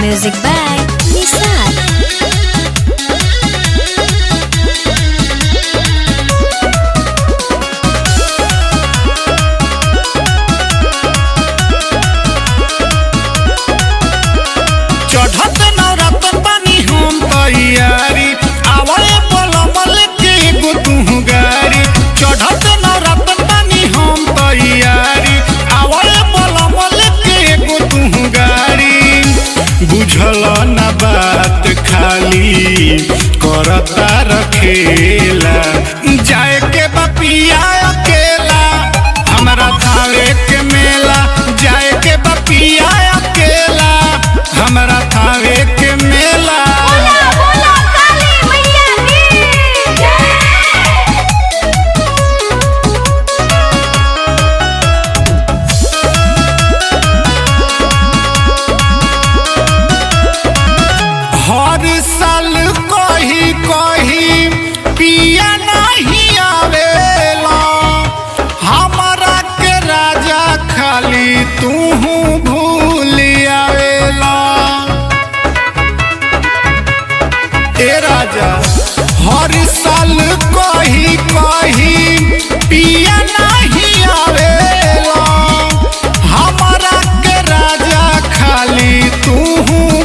Music by Nisar. चढ़त नवरतन बानी हम तैयारी आवे पलमल के एगो तू गारी। चढ़त नवरतन बानी हम तैयारी आवे पलमल के एगो तू गारी। बुझल ना बात खाली करता रखेला जाए के बपिया अकेला हमरा थावे के मेला। जाए के बपिया अकेला हमरा थावे के मेला। बोला बोला काली मैया की जय। हर साल कही कही पिया नहीं आवेला हमरा के राजा खाली तू भूल आवेला। ए राजा हर साल कही कही पिया नहीं आवेला हमरा के राजा खाली तू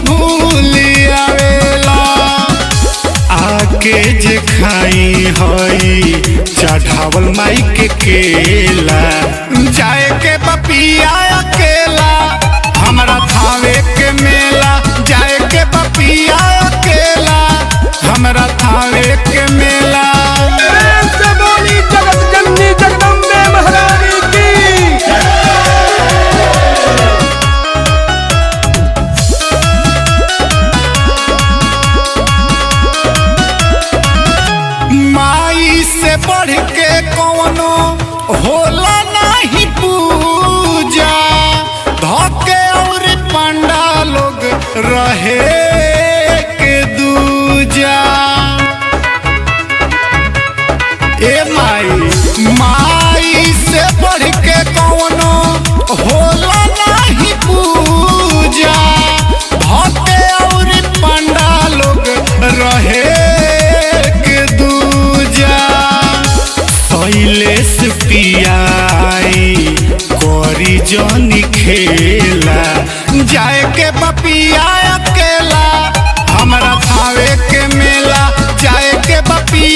भूल आवेला। आके जे खाई हई चढ़ावल माई के केला जाए के बपिया अकेला हमरा थावे के मेला। जाए के बपिया अकेला हमरा थावे के मेला। बोली जगत जननी जगदम्बे महारानी की। माई से बढ़ के कौनो होला नहीं पूजा धके और पंडा लोग रहे के दूजा। ए माई से बढ़ के कौनो होला नहीं पूजा धके और पंडा लोग रहे के दूजा। शैलेश पियाई करी जनी खेला जाए के बपिया अकेला हमरा थावे के मेला। जाए के बपिया